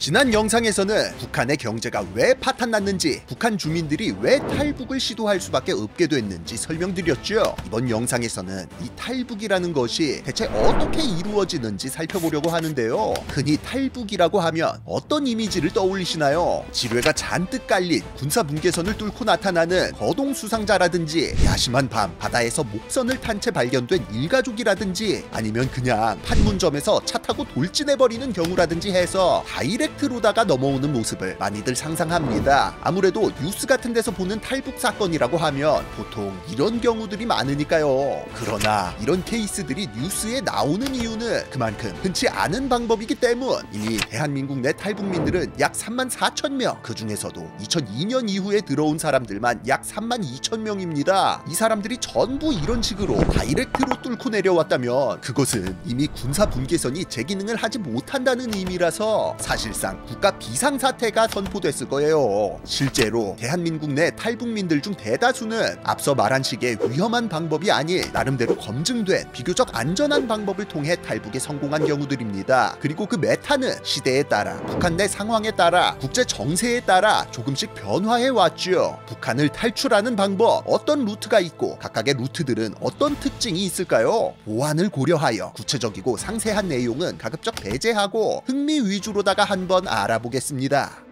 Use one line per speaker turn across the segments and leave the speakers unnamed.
지난 영상에서는 북한의 경제가 왜 파탄났는지, 북한 주민들이 왜 탈북을 시도할 수밖에 없게 됐는지 설명드렸죠. 이번 영상에서는 이 탈북이라는 것이 대체 어떻게 이루어지는지 살펴보려고 하는데요. 흔히 탈북이라고 하면 어떤 이미지를 떠올리시나요? 지뢰가 잔뜩 깔린 군사분계선을 뚫고 나타나는 거동수상자라든지, 야심한 밤 바다에서 목선을 탄 채 발견된 일가족이라든지, 아니면 그냥 판문점에서 차 타고 돌진해버리는 경우라든지 해서 다이렉트로다가 넘어오는 모습을 많이들 상상합니다. 아무래도 뉴스 같은 데서 보는 탈북 사건이라고 하면 보통 이런 경우들이 많으니까요. 그러나 이런 케이스들이 뉴스에 나오는 이유는 그만큼 흔치 않은 방법이기 때문. 이미 대한민국 내 탈북민들은 약 34,000명, 그 중에서도 2002년 이후에 들어온 사람들만 약 32,000명입니다. 이 사람들이 전부 이런 식으로 다이렉트로 뚫고 내려왔다면 그것은 이미 군사 분계선이 제 기능을 하지 못한다는 의미라서 사실상 국가 비상사태가 선포됐을 거예요. 실제로 대한민국 내 탈북민들 중 대다수는 앞서 말한 식의 위험한 방법이 아닌 나름대로 검증된 비교적 안전한 방법을 통해 탈북에 성공한 경우들입니다. 그리고 그 메타는 시대에 따라, 북한 내 상황에 따라, 국제 정세에 따라 조금씩 변화해 왔죠. 북한을 탈출하는 방법, 어떤 루트가 있고 각각의 루트들은 어떤 특징이 있을까요? 보안을 고려하여 구체적이고 상세한 내용은 가급적 배제하고 흥미 위주로다가 한번 알아보겠습니다.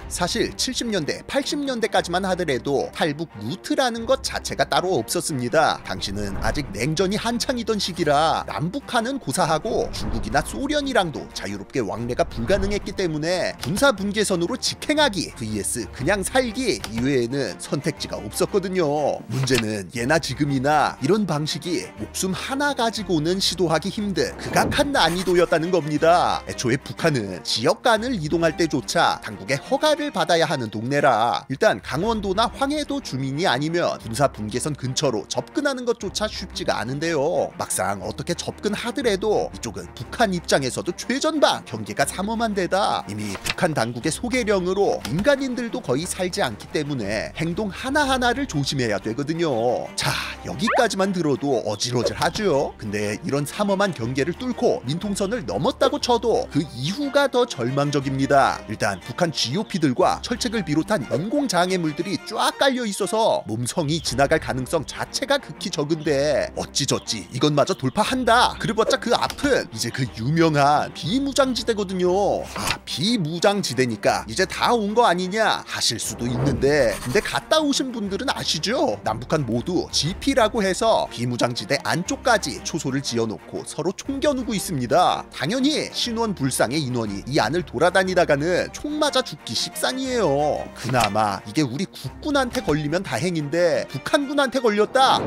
사실 70년대, 80년대까지만 하더라도 탈북 루트라는 것 자체가 따로 없었습니다. 당시는 아직 냉전이 한창이던 시기라 남북한은 고사하고 중국이나 소련이랑도 자유롭게 왕래가 불가능했기 때문에 군사 분계선으로 직행하기 vs 그냥 살기 이외에는 선택지가 없었거든요. 문제는 예나 지금이나 이런 방식이 목숨 하나 가지고는 시도하기 힘든 극악한 난이도였다는 겁니다. 애초에 북한은 지역 간을 이동할 때조차 당국의 허가를 받아야 하는 동네라 일단 강원도나 황해도 주민이 아니면 군사 분계선 근처로 접근하는 것조차 쉽지가 않은데요. 막상 어떻게 접근하더라도 이쪽은 북한 입장에서도 최전방 경계가 삼엄한 데다 이미 북한 당국의 소개령으로 민간인들도 거의 살지 않기 때문에 행동 하나하나를 조심해야 되거든요. 자, 여기까지만 들어도 어질어질하죠. 근데 이런 삼엄한 경계를 뚫고 민통선을 넘었다고 쳐도 그 이후가 더 절망적입니다. 일단 북한 GOP들과 철책을 비롯한 인공장애물들이 쫙 깔려 있어서 몸성이 지나갈 가능성 자체가 극히 적은데 어찌저찌 이것마저 돌파한다. 그래봤자 그 앞은 이제 그 유명한 비무장지대거든요. 아, 비무장지대니까 이제 다 온 거 아니냐 하실 수도 있는데, 근데 갔다 오신 분들은 아시죠? 남북한 모두 GP라고 해서 비무장지대 안쪽까지 초소를 지어놓고 서로 총겨누고 있습니다. 당연히 신원불상의 인원이 이 안을 돌아다니다가는 총 맞아 죽기 십상이에요. 그나마 이게 우리 국군한테 걸리면 다행인데 북한군한테 걸렸다?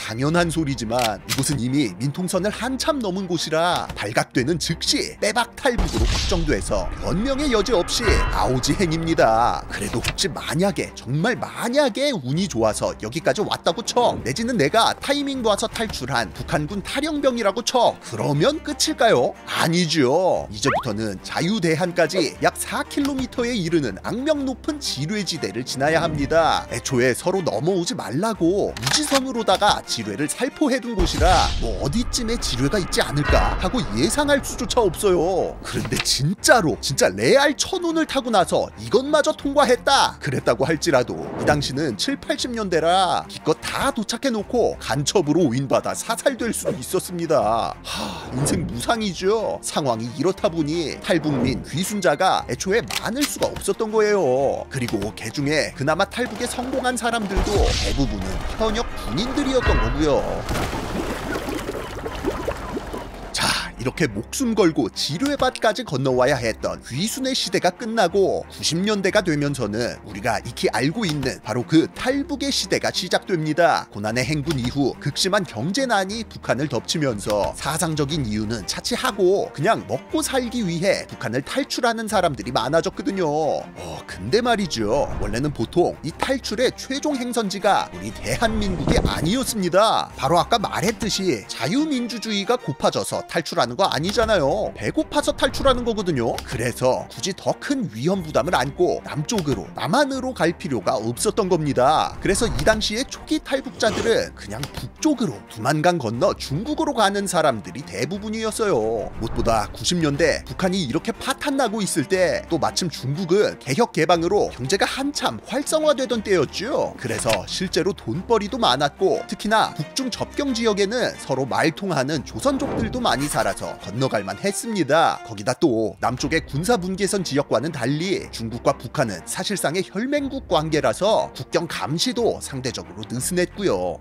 당연한 소리지만 이곳은 이미 민통선을 한참 넘은 곳이라 발각되는 즉시 빼박 탈북으로 확정돼서 변명의 여지 없이 아오지행입니다. 그래도 혹시 만약에, 정말 만약에 운이 좋아서 여기까지 왔다고 쳐, 내지는 내가 타이밍 봐서 탈출한 북한군 탈영병이라고 쳐, 그러면 끝일까요? 아니죠. 이제부터는 자유대한까지 약 4km에 이르는 악명 높은 지뢰지대를 지나야 합니다. 애초에 서로 넘어오지 말라고 무지성으로다가 지뢰를 살포해둔 곳이라 뭐 어디쯤에 지뢰가 있지 않을까 하고 예상할 수조차 없어요. 그런데 진짜로 진짜 레알 천운을 타고 나서 이것마저 통과했다 그랬다고 할지라도 이 당시는 7, 80년대라 기껏 다 도착해놓고 간첩으로 오인받아 사살될 수도 있었습니다. 인생 무상이죠. 상황이 이렇다 보니 탈북민 귀순자가 애초에 많을 수가 없었던 거예요. 그리고 개중에 그나마 탈북에 성공한 사람들도 대부분은 현역 군인들이었던 거고요. 이렇게 목숨 걸고 지뢰밭까지 건너와야 했던 귀순의 시대가 끝나고 90년대가 되면서는 우리가 익히 알고 있는 바로 그 탈북의 시대가 시작됩니다. 고난의 행군 이후 극심한 경제난이 북한을 덮치면서 사상적인 이유는 차치하고 그냥 먹고 살기 위해 북한을 탈출하는 사람들이 많아졌거든요. 근데 말이죠. 원래는 보통 이 탈출의 최종 행선지가 우리 대한민국이 아니었습니다. 바로 아까 말했듯이 자유민주주의가 고파져서 탈출하는 거 아니잖아요. 배고파서 탈출하는 거거든요. 그래서 굳이 더 큰 위험 부담을 안고 남쪽으로, 남한으로 갈 필요가 없었던 겁니다. 그래서 이 당시에 초기 탈북자들은 그냥 북쪽으로 두만강 건너 중국으로 가는 사람들이 대부분이었어요. 무엇보다 90년대 북한이 이렇게 파탄나고 있을 때 또 마침 중국은 개혁 개방으로 경제가 한참 활성화되던 때였죠. 그래서 실제로 돈벌이도 많았고 특히나 북중 접경 지역에는 서로 말통하는 조선족들도 많이 살아서 건너갈만 했습니다. 거기다 또 남쪽의 군사분계선 지역과는 달리 중국과 북한은 사실상의 혈맹국 관계라서 국경 감시도 상대적으로 느슨했고요.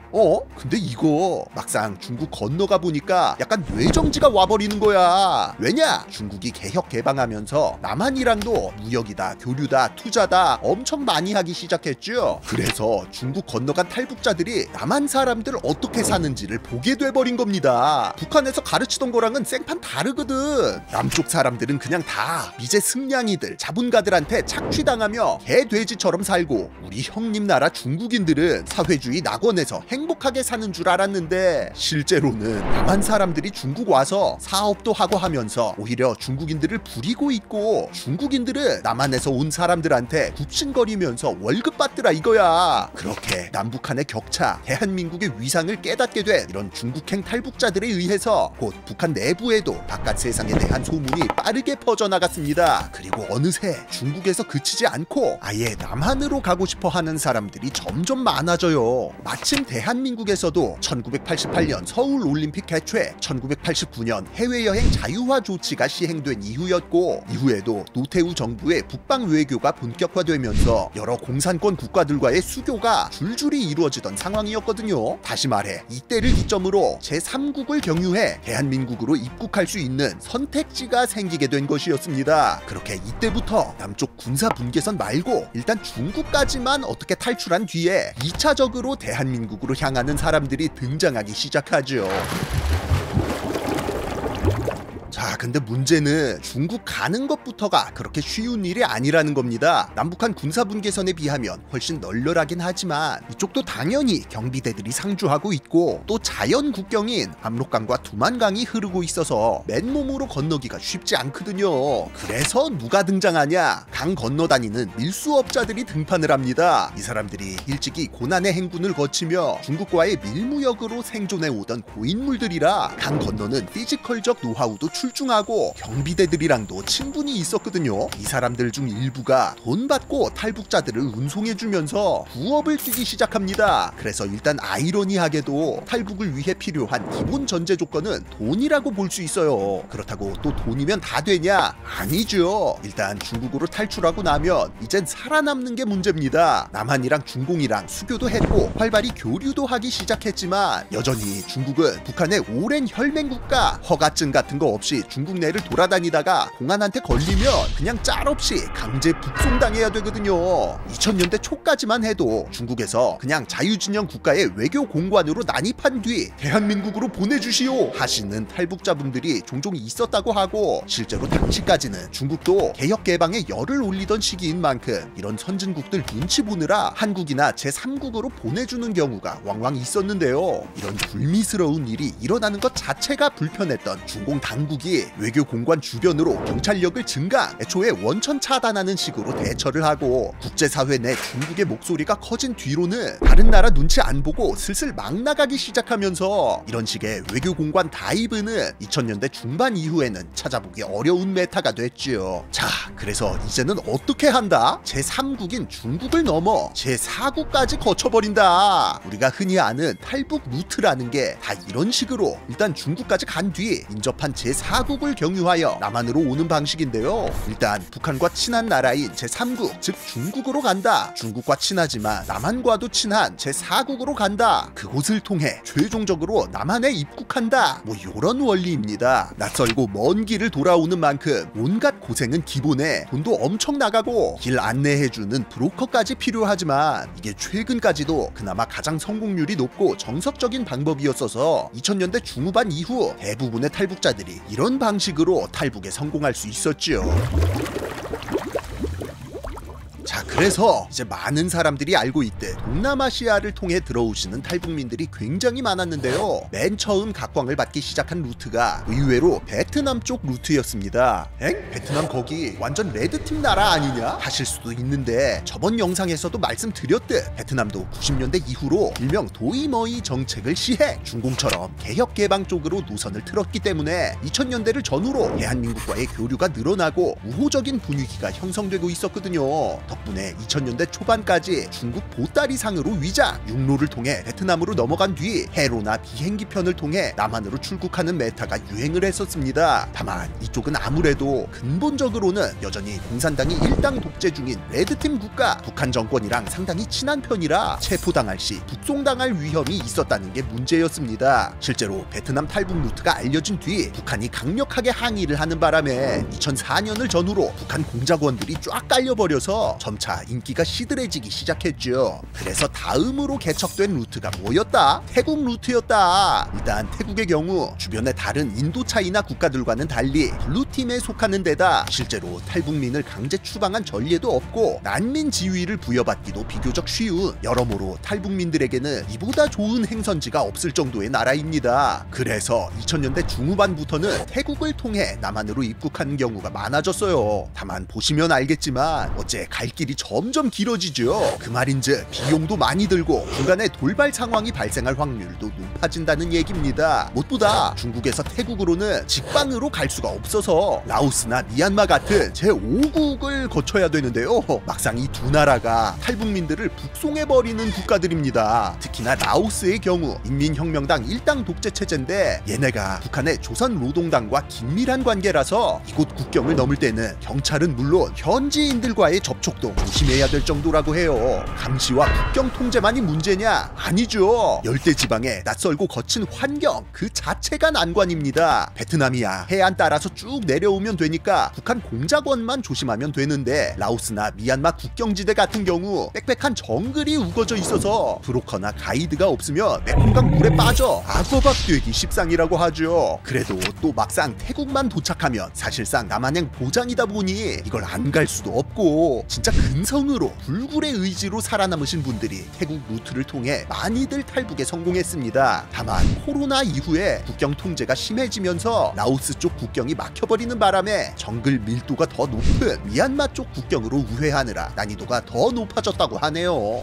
근데 이거 막상 중국 건너가 보니까 약간 뇌정지가 와버리는 거야. 왜냐? 중국이 개혁 개방하면서 남한이랑도 무역이다, 교류다, 투자다 엄청 많이 하기 시작했죠. 그래서 중국 건너간 탈북자들이 남한 사람들 어떻게 사는지를 보게 돼버린 겁니다. 북한에서 가르치던 거랑은 생판 다르거든. 남쪽 사람들은 그냥 다 미제 승냥이들, 자본가들한테 착취당하며 개돼지처럼 살고, 우리 형님 나라 중국인들은 사회주의 낙원에서 행복하게 사는 줄 알았는데 실제로는 남한 사람들이 중국 와서 사업도 하고 하면서 오히려 중국인들을 부리고 있고, 중국인들은 남한에서 온 사람들한테 굽신거리면서 월급 받더라 이거야. 그렇게 남북한의 격차, 대한민국의 위상을 깨닫게 된 이런 중국행 탈북자들에 의해서 곧 북한 내부에도 바깥 세상에 대한 소문이 빠르게 퍼져나갔습니다. 그리고 어느새 중국에서 그치지 않고 아예 남한으로 가고 싶어 하는 사람들이 점점 많아져요. 마침 대한민국에서도 1988년 서울 올림픽 개최, 1989년 해외여행 자유화 조치가 시행된 이후였고, 이후에도 노태우 정부의 북방 외교가 본격화되면서 여러 공산권 국가들과의 수교가 줄줄이 이루어지던 상황이었거든요. 다시 말해 이때를 기점으로 제3국을 경유해 대한민국으로 입국할 수 있는 선택지가 생기게 된 것이었습니다. 그렇게 이때부터 남쪽 군사 분계선 말고 일단 중국까지만 어떻게 탈출한 뒤에 2차적으로 대한민국으로 향하는 사람들이 등장하기 시작하죠. 자, 근데 문제는 중국 가는 것부터가 그렇게 쉬운 일이 아니라는 겁니다. 남북한 군사분계선에 비하면 훨씬 널널하긴 하지만 이쪽도 당연히 경비대들이 상주하고 있고 또 자연 국경인 압록강과 두만강이 흐르고 있어서 맨몸으로 건너기가 쉽지 않거든요. 그래서 누가 등장하냐? 강 건너다니는 밀수업자들이 등판을 합니다. 이 사람들이 일찍이 고난의 행군을 거치며 중국과의 밀무역으로 생존해 오던 고인물들이라 강 건너는 피지컬적 노하우도 출중하고 경비대들이랑도 친분이 있었거든요. 이 사람들 중 일부가 돈 받고 탈북자들을 운송해주면서 부업을 뛰기 시작합니다. 그래서 일단 아이러니하게도 탈북을 위해 필요한 기본 전제 조건은 돈이라고 볼 수 있어요. 그렇다고 또 돈이면 다 되냐? 아니죠. 일단 중국으로 탈출하고 나면 이젠 살아남는 게 문제입니다. 남한이랑 중공이랑 수교도 했고 활발히 교류도 하기 시작했지만 여전히 중국은 북한의 오랜 혈맹국가, 허가증 같은 거 없이 중국 내를 돌아다니다가 공안한테 걸리면 그냥 짤없이 강제 북송당해야 되거든요. 2000년대 초까지만 해도 중국에서 그냥 자유진영 국가의 외교 공관으로 난입한 뒤 대한민국으로 보내주시오 하시는 탈북자분들이 종종 있었다고 하고, 실제로 당시까지는 중국도 개혁 개방에 열을 올리던 시기인 만큼 이런 선진국들 눈치 보느라 한국이나 제3국으로 보내주는 경우가 왕왕 있었는데요. 이런 불미스러운 일이 일어나는 것 자체가 불편했던 중공 당국이 외교 공관 주변으로 경찰력을 증강, 애초에 원천 차단하는 식으로 대처를 하고, 국제사회 내 중국의 목소리가 커진 뒤로는 다른 나라 눈치 안 보고 슬슬 막 나가기 시작하면서 이런 식의 외교 공관 다이브는 2000년대 중반 이후에는 찾아보기 어려운 메타가 됐지요. 자, 그래서 이제는 어떻게 한다? 제3국인 중국을 넘어 제4국까지 거쳐버린다. 우리가 흔히 아는 탈북 루트라는 게 다 이런 식으로 일단 중국까지 간 뒤 인접한 제4국을 경유하여 남한으로 오는 방식인데요. 일단 북한과 친한 나라인 제3국, 즉 중국으로 간다. 중국과 친하지만 남한과도 친한 제4국으로 간다. 그곳을 통해 최종적으로 남한에 입국한다. 뭐 요런 원리입니다. 낯설고 먼 길을 돌아오는 만큼 온갖 고생은 기본에 돈도 엄청 나가고 길 안내해주는 브로커까지 필요하지만 이게 최근까지도 그나마 가장 성공률이 높고 정석적인 방법이었어서 2000년대 중후반 이후 대부분의 탈북자들이 이런 방식으로 탈북에 성공할 수 있었지요. 자, 자, 그래서 이제 많은 사람들이 알고 있듯 동남아시아를 통해 들어오시는 탈북민들이 굉장히 많았는데요. 맨 처음 각광을 받기 시작한 루트가 의외로 베트남 쪽 루트였습니다. 엥? 베트남 거기 완전 레드팀 나라 아니냐? 하실 수도 있는데 저번 영상에서도 말씀드렸듯 베트남도 90년대 이후로 일명 도이머이 정책을 시행, 중공처럼 개혁개방 쪽으로 노선을 틀었기 때문에 2000년대를 전후로 대한민국과의 교류가 늘어나고 우호적인 분위기가 형성되고 있었거든요. 덕분에 2000년대 초반까지 중국 보따리상으로 위장, 육로를 통해 베트남으로 넘어간 뒤 해로나 비행기편을 통해 남한으로 출국하는 메타가 유행을 했었습니다. 다만 이쪽은 아무래도 근본적으로는 여전히 공산당이 일당 독재 중인 레드팀 국가, 북한 정권이랑 상당히 친한 편이라 체포당할 시 북송당할 위험이 있었다는 게 문제였습니다. 실제로 베트남 탈북 루트가 알려진 뒤 북한이 강력하게 항의를 하는 바람에 2004년을 전후로 북한 공작원들이 쫙 깔려버려서 점차 인기가 시들해지기 시작했죠. 그래서 다음으로 개척된 루트가 뭐였다? 태국 루트였다. 일단 태국의 경우 주변의 다른 인도차이나 국가들과는 달리 블루팀에 속하는 데다 실제로 탈북민을 강제 추방한 전례도 없고 난민 지위를 부여받기도 비교적 쉬운, 여러모로 탈북민들에게는 이보다 좋은 행선지가 없을 정도의 나라입니다. 그래서 2000년대 중후반부터는 태국을 통해 남한으로 입국하는 경우가 많아졌어요. 다만 보시면 알겠지만 어째 갈 길이 점점 길어지죠. 그 말인즉 비용도 많이 들고 중간에 돌발 상황이 발생할 확률도 높아진다는 얘기입니다. 무엇보다 중국에서 태국으로는 직방으로 갈 수가 없어서 라오스나 미얀마 같은 제5국을 거쳐야 되는데요. 막상 이 두 나라가 탈북민들을 북송해버리는 국가들입니다. 특히나 라오스의 경우 인민혁명당 일당 독재 체제인데 얘네가 북한의 조선노동당과 긴밀한 관계라서 이곳 국경을 넘을 때는 경찰은 물론 현지인들과의 접촉도 조심해야 될 정도라고 해요. 감시와 국경 통제만이 문제냐? 아니죠. 열대지방의 낯설고 거친 환경 그 자체가 난관입니다. 베트남이야 해안 따라서 쭉 내려오면 되니까 북한 공작원만 조심하면 되는데 라오스나 미얀마 국경지대 같은 경우 빽빽한 정글이 우거져 있어서 브로커나 가이드가 없으면 메콩강 물에 빠져 악어밥 되기 십상이라고 하죠. 그래도 또 막상 태국만 도착하면 사실상 남한행 보장이다 보니 이걸 안 갈 수도 없고 진짜 근성으로 불굴의 의지로 살아남으신 분들이 태국 루트를 통해 많이들 탈북에 성공했습니다. 다만 코로나 이후에 국경 통제가 심해지면서 라오스 쪽 국경이 막혀버리는 바람에 정글 밀도가 더 높은 미얀마 쪽 국경으로 우회하느라 난이도가 더 높아졌다고 하네요.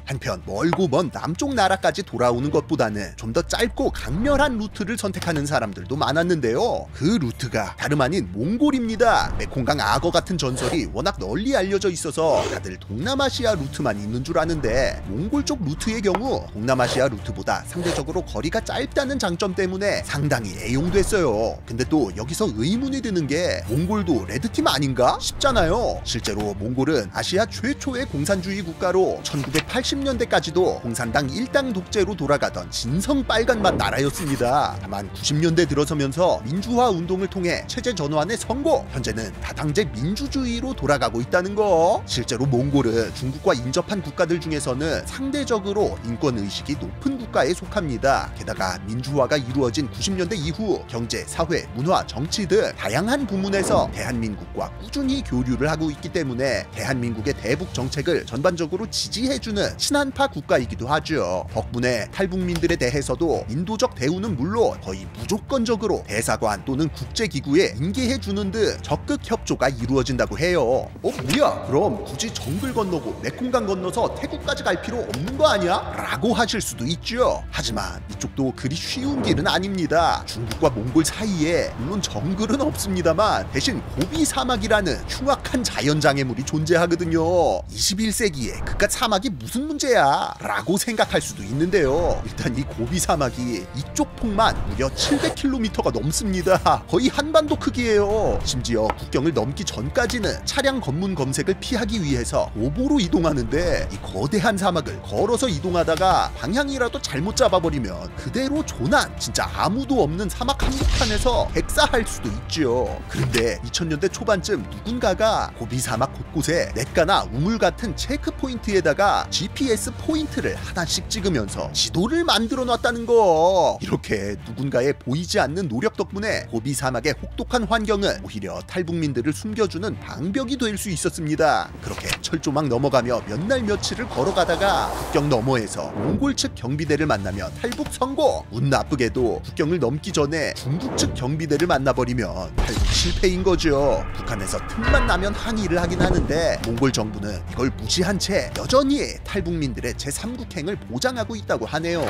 한편 멀고 먼 남쪽 나라까지 돌아오는 것보다는 좀 더 짧고 강렬한 루트를 선택하는 사람들도 많았는데요. 그 루트가 다름 아닌 몽골입니다. 메콩강 악어 같은 전설이 워낙 널리 알려져 있어서 다들 동남아시아 루트만 있는 줄 아는데 몽골 쪽 루트의 경우 동남아시아 루트보다 상대적으로 거리가 짧다는 장점 때문에 상당히 애용됐어요. 근데 또 여기서 의문이 드는 게 몽골도 레드팀 아닌가 싶잖아요. 실제로 몽골은 아시아 최초의 공산주의 국가로 1980년대까지도 공산당 일당 독재로 돌아가던 진성 빨간맛 나라였습니다. 다만 90년대 들어서면서 민주화 운동을 통해 체제 전환에 성공, 현재는 다당제 민주주의로 돌아가고 있다는 거. 실제로 몽골은 중국과 인접한 국가들 중에서는 상대적으로 인권의식이 높은 국가에 속합니다. 게다가 민주화가 이루어진 90년대 이후 경제, 사회, 문화, 정치 등 다양한 부문에서 대한민국과 꾸준히 교류를 하고 있기 때문에 대한민국의 대북 정책을 전반적으로 지지해주는 친한파 국가이기도 하죠. 덕분에 탈북민들에 대해서도 인도적 대우는 물론 거의 무조건적으로 대사관 또는 국제기구에 인계해주는 등 적극 협조가 이루어진다고 해요. 뭐야? 그럼 굳이 정글 건너고 메콩강 건너서 태국까지 갈 필요 없는 거 아니야? 라고 하실 수도 있죠. 하지만 이쪽도 그리 쉬운 길은 아닙니다. 중국과 몽골 사이에 물론 정글은 없습니다만 대신 고비 사막이라는 흉악한 자연장애물이 존재하거든요. 21세기에 그깟 사막이 무슨 문제야? 라고 생각할 수도 있는데요. 일단 이 고비 사막이 이쪽 폭만 무려 700km가 넘습니다. 거의 한반도 크기예요. 심지어 국경을 넘기 전까지는 차량 검문 검색을 피하기 위해서 도보로 이동하는데 이 거대한 사막을 걸어서 이동하다가 방향이라도 잘못 잡아버리면 그대로 조난, 진짜 아무도 없는 사막 한복판에서 백사할 수도 있죠. 그런데 2000년대 초반쯤 누군가가 고비 사막 곳곳에 냇가나 우물 같은 체크 포인트에다가 GPS GPS 포인트를 하나씩 찍으면서 지도를 만들어 놨다는 거. 이렇게 누군가의 보이지 않는 노력 덕분에 고비 사막의 혹독한 환경은 오히려 탈북민들을 숨겨주는 방벽이 될 수 있었습니다. 그렇게 철조망 넘어가며 몇 날 며칠을 걸어가다가 국경 너머에서 몽골 측 경비대를 만나면 탈북 성공! 운 나쁘게도 국경을 넘기 전에 중국 측 경비대를 만나버리면 탈북 실패인 거죠. 북한에서 틈만 나면 항의를 하긴 하는데 몽골 정부는 이걸 무시한 채 여전히 탈북민들의 제3국행을 보장하고 있다고 하네요.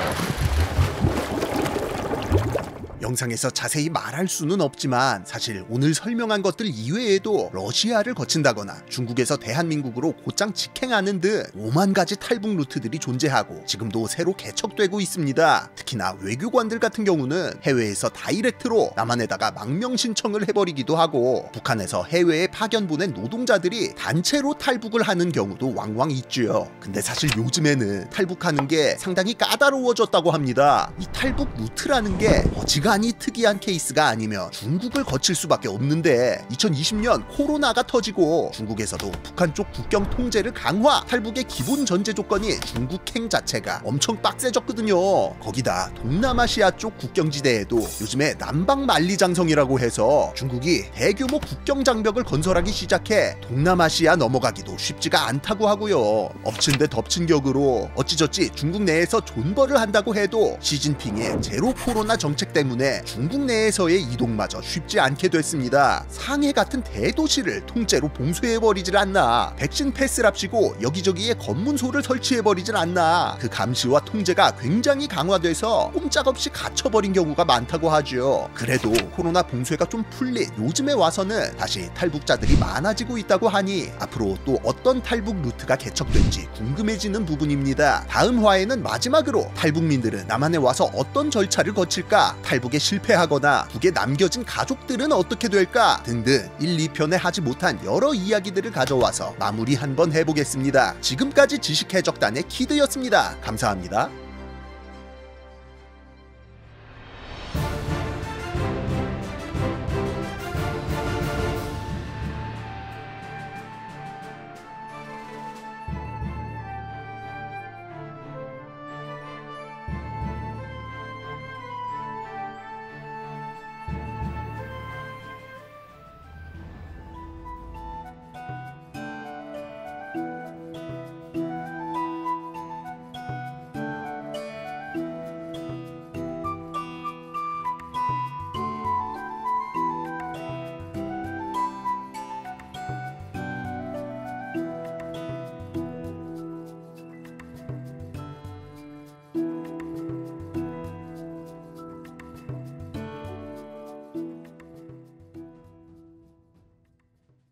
영상에서 자세히 말할 수는 없지만 사실 오늘 설명한 것들 이외에도 러시아를 거친다거나 중국에서 대한민국으로 곧장 직행하는 등 5만 가지 탈북 루트들이 존재하고 지금도 새로 개척되고 있습니다. 특히나 외교관들 같은 경우는 해외에서 다이렉트로 남한에다가 망명 신청을 해버리기도 하고 북한에서 해외에 파견 보낸 노동자들이 단체로 탈북을 하는 경우도 왕왕 있죠. 근데 사실 요즘에는 탈북하는 게 상당히 까다로워졌다고 합니다. 이 탈북 루트라는 게 어지간히 특이한 케이스가 아니면 중국을 거칠 수밖에 없는데 2020년 코로나가 터지고 중국에서도 북한 쪽 국경 통제를 강화, 탈북의 기본 전제 조건이 중국행 자체가 엄청 빡세졌거든요. 거기다 동남아시아 쪽 국경지대에도 요즘에 남방 만리장성이라고 해서 중국이 대규모 국경 장벽을 건설하기 시작해 동남아시아 넘어가기도 쉽지가 않다고 하고요. 엎친 데 덮친 격으로 어찌저찌 중국 내에서 존버를 한다고 해도 시진핑의 제로 코로나 정책 때문에 중국 내에서의 이동마저 쉽지 않게 됐습니다. 상해 같은 대도시를 통째로 봉쇄해버리질 않나, 백신 패스랍시고 여기저기에 검문소를 설치해버리질 않나, 그 감시와 통제가 굉장히 강화돼서 꼼짝없이 갇혀버린 경우가 많다고 하죠. 그래도 코로나 봉쇄가 좀 풀린 요즘에 와서는 다시 탈북자들이 많아지고 있다고 하니 앞으로 또 어떤 탈북 루트가 개척될지 궁금해지는 부분입니다. 다음 화에는 마지막으로 탈북민들은 남한에 와서 어떤 절차를 거칠까, 탈북에 실패하거나 북에 남겨진 가족들은 어떻게 될까 등등 1, 2편에 하지 못한 여러 이야기들을 가져와서 마무리 한번 해보겠습니다. 지금까지 지식해적단의 키드였습니다. 감사합니다.